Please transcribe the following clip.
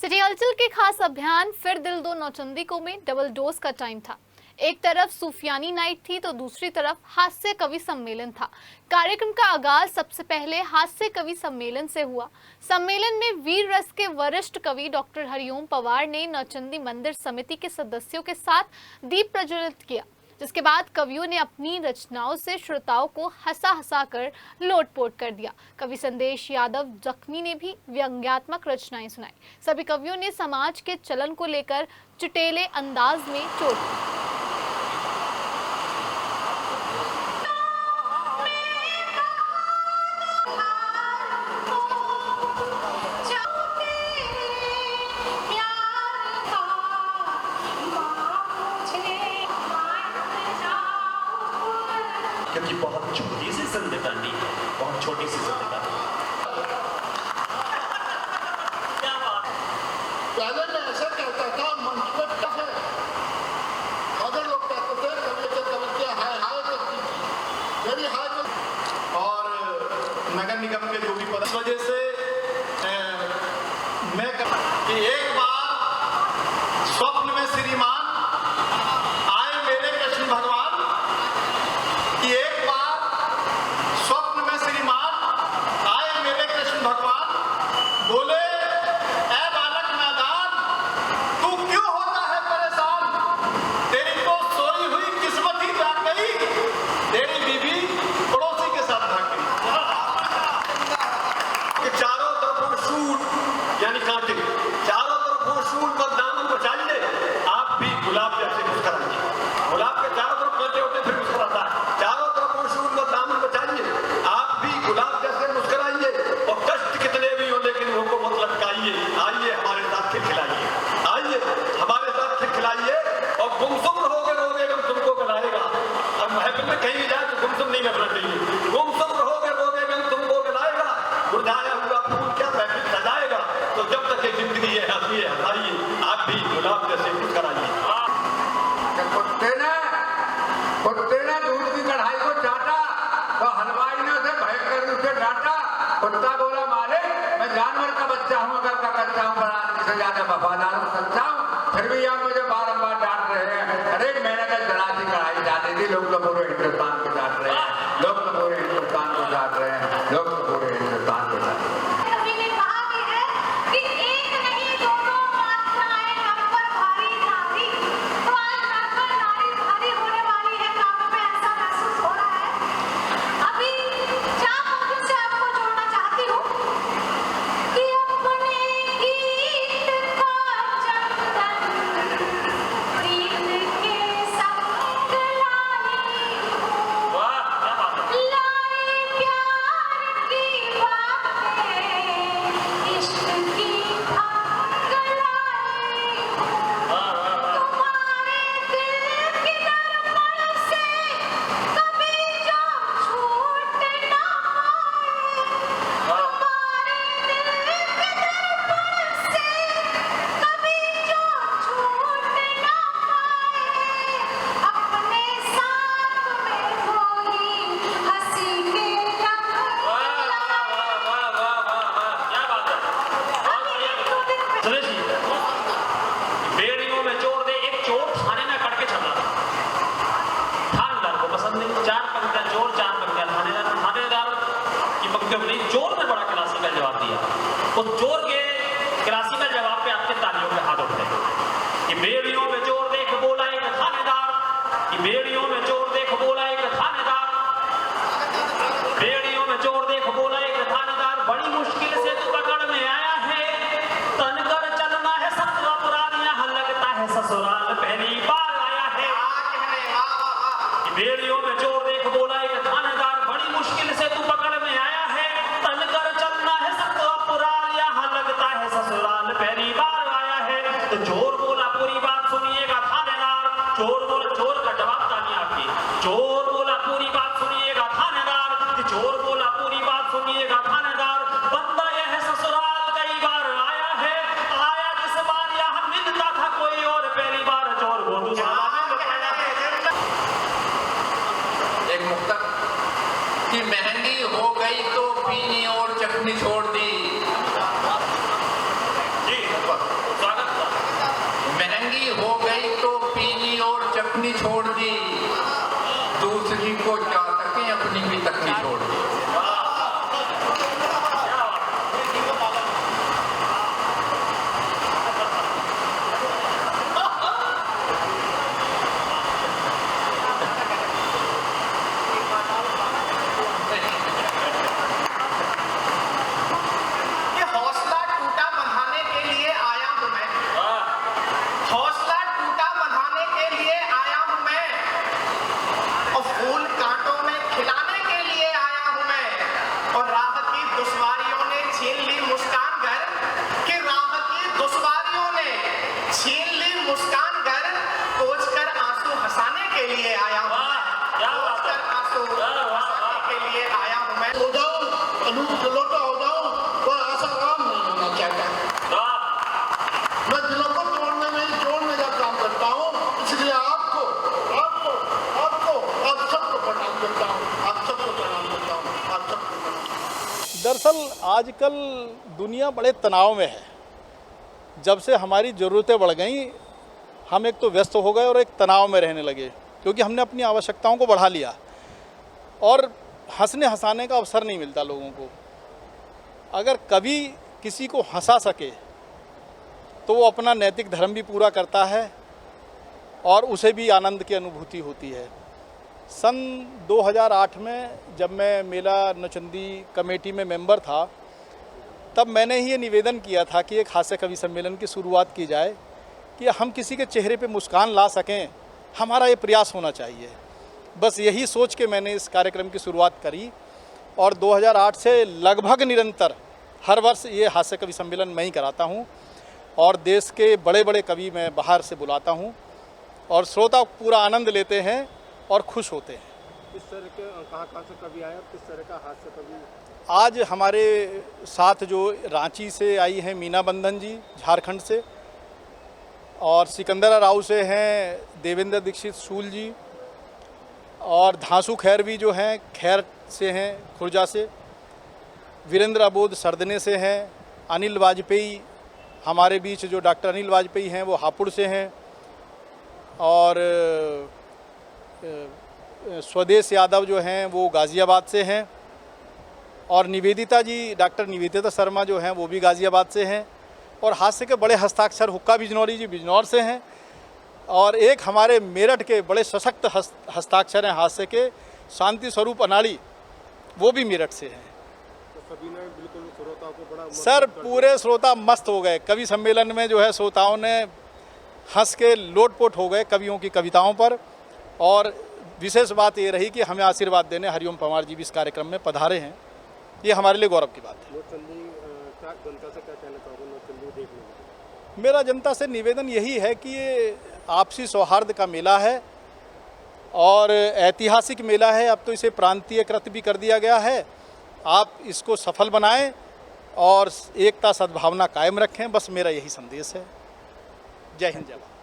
City हलचल के खास अभियान फिर दिल दो नौचंदी में डबल डोज का टाइम था। एक तरफ सूफियानी नाइट थी तो दूसरी तरफ हास्य कवि सम्मेलन था। कार्यक्रम का आगाज सबसे पहले हास्य कवि सम्मेलन से हुआ। सम्मेलन में वीर रस के वरिष्ठ कवि डॉक्टर हरिओम पवार ने नौचंदी मंदिर समिति के सदस्यों के साथ दीप प्रज्वलित किया, जिसके बाद कवियों ने अपनी रचनाओं से श्रोताओं को हंसा कर लोटपोट कर दिया। कवि संदेश यादव जख्मी ने भी व्यंग्यात्मक रचनाएं सुनाई। सभी कवियों ने समाज के चलन को लेकर चुटेले अंदाज में चोट दी। क्योंकि बहुत छोटी सी जिंदगानी है, बहुत छोटी सी जिंदगानी। पहले मैं ऐसा कहता था, मंच पर कहे अगर लोग कहते थे कभी तो कभी हाय हाय करती थी, मेरी हाय कर। और नगर निगम के जो भी पद वजह से मैं कि एक बार स्वप्न में श्रीमान आए मेरे कृष्ण भगवान, कि एक बार स्वप्न में श्रीमान आए मेरे कृष्ण भगवान, बोले ऐ बालक नादान, तू क्यों होता है परेशान, तेरी तो सोई हुई किस्मत ही जाग गई, तेरी बीवी पड़ोसी के साथ भाग गई। कि चारों तरफ वो शूट यानी कांटे, चारों तरफ वो शूट पर दामन बचाइए, आप भी गुलाब जैसे मुस्कुराइए। गुलाब के चारों तरफ कांटे होते फिर मुस्कुराता है, चारों तरफ वो शूट पर दामन बचाइए, आप भी गुलाब जैसे मुस्कुराइए। और कष्ट कितने भी हो लेकिन वो को मत लटकाइए, आइए हमारे साथ खिलखिलाइए, आइए हमारे साथ खिलखिलाइए। और गुमसुम रहोगे रोगे गम तुमको गलाएगा। अब महफिल में कहीं भी जाए तो गुमसुम नहीं करना चाहिए। गुमसुम रहोगे रोगे गम तुमको गलाएगा, मुरझाया हुआ फूल क्या महफिल सजाएगा। तो जब तक ये जिंदगी है हंसिए हंसाइए, आप भी गुलाब जैसे मुस्कुराइए। कुत्ते ने दूध की कढ़ाई को चाटा तो हलवाई ने उसे भय कर उसे डांटा। कुत्ता बोला मालिक मैं जानवर का बच्चा हूँ, अगर का कच्चा हूँ, पर आदमी से ज्यादा वफादार हूँ, सच्चा हूँ, फिर भी आप मुझे बारंबार डांट रहे हैं। अरे मैंने कल जरा सी कढ़ाई डाली थी, लोग तो पूरे हिंदुस्तान को डांट रहे हैं, लोग तो पूरे हिंदुस्तान को डांट रहे हैं, लोग तो पूरे हिंदुस्तान को डांट रहे हैं। चोर ने बड़ा क्लासिकल जवाब दिया। उस चोर के क्लासिकल जवाब पे आपके तालियों पे हाथ उठते हैं। कि बेड़ियों में चोर देख बोला एक थानेदार, कि बेड़ियों में चोर देख बोला एक थानेदार, बेड़ियों में चोर देख बोला एक थानेदार, बड़ी मुश्किल से तू पकड़ में आया है, तनकर चल अपनी छोड़ दी, दूसरी को चाटकें अपनी भी तक नहीं छोड़ दी। ये हौसला टूटा बंधाने के लिए आया हूं मैं, हौसला टूटा बंधाने के लिए आया हूं मैं, और फूल कांटों में खिलाने के लिए आया हूं मैं, और राह की दुश्वारियों ने छीन ली मुस्कान घर, कि राह की दुश्वारियों ने छीन ली मुस्कान घर, पोंछ कर आंसू हंसाने के लिए आया हूं मैं, पोंछ कर आंसू हंसाने के लिए आया हूं मैं। हो जाऊं, अनूप जलोटा हो जाऊं, कोई आसाराम नहीं होना चाहता। मैं दिलों को तोड़ने में ही जोड़ने का काम करता हूँ, इसलिए आपको आपको आपको आप सबको प्रणाम करता हूँ, आप सबको प्रणाम करता हूँ, आप सबको प्रणाम। दरअसल आजकल दुनिया बड़े तनाव में है। जब से हमारी ज़रूरतें बढ़ गई, हम एक तो व्यस्त हो गए और एक तनाव में रहने लगे, क्योंकि हमने अपनी आवश्यकताओं को बढ़ा लिया और हंसने हंसाने का अवसर नहीं मिलता लोगों को। अगर कभी किसी को हंसा सके तो वो अपना नैतिक धर्म भी पूरा करता है और उसे भी आनंद की अनुभूति होती है। सन 2008 में जब मैं मेला नौचंदी कमेटी में मेंबर था, तब मैंने ही ये निवेदन किया था कि एक हास्य कवि सम्मेलन की शुरुआत की जाए कि हम किसी के चेहरे पे मुस्कान ला सकें, हमारा ये प्रयास होना चाहिए। बस यही सोच के मैंने इस कार्यक्रम की शुरुआत करी और 2008 से लगभग निरंतर हर वर्ष ये हास्य कवि सम्मेलन मैं ही कराता हूँ और देश के बड़े बड़े कवि मैं बाहर से बुलाता हूँ और श्रोता पूरा आनंद लेते हैं और खुश होते हैं। किस तरह के कहाँ से कवि आए और किस तरह का हास्य कवि? आज हमारे साथ जो रांची से आई हैं मीना बंधन जी झारखंड से, और सिकंदरा राव से हैं देवेंद्र दीक्षित शूल जी, और धांसू खैर भी जो हैं खैर से हैं खुर्जा से, वीरेंद्र अबोध सरदने से हैं, अनिल वाजपेयी हमारे बीच जो डॉक्टर अनिल वाजपेयी हैं वो हापुड़ से हैं, और स्वदेश यादव जो हैं वो गाज़ियाबाद से हैं, और निवेदिता जी डॉक्टर निवेदिता शर्मा जो हैं वो भी गाज़ियाबाद से हैं, और हास्य के बड़े हस्ताक्षर हुक्का बिजनौरी जी बिजनौर से हैं, और एक हमारे मेरठ के बड़े सशक्त हस्ताक्षर हैं हास्य के शांति स्वरूप अनाड़ी, वो भी मेरठ से हैं। तो सभी ने बिल्कुल श्रोताओं को बड़ा सर पूरे श्रोता मस्त हो गए। कवि सम्मेलन में जो है श्रोताओं ने हंस के लोटपोट हो गए कवियों की कविताओं पर, और विशेष बात ये रही कि हमें आशीर्वाद देने हरिओम पंवार जी भी इस कार्यक्रम में पधारे हैं। ये हमारे लिए गौरव की बात है। नौचंदी क्या जनता से क्या कहना चाहोगे नौचंदी देखने में? मेरा जनता से निवेदन यही है कि ये आपसी सौहार्द का मेला है और ऐतिहासिक मेला है। अब तो इसे प्रांतीयकृत भी कर दिया गया है। आप इसको सफल बनाएं और एकता सद्भावना कायम रखें, बस मेरा यही संदेश है। जय हिंद जय भारत।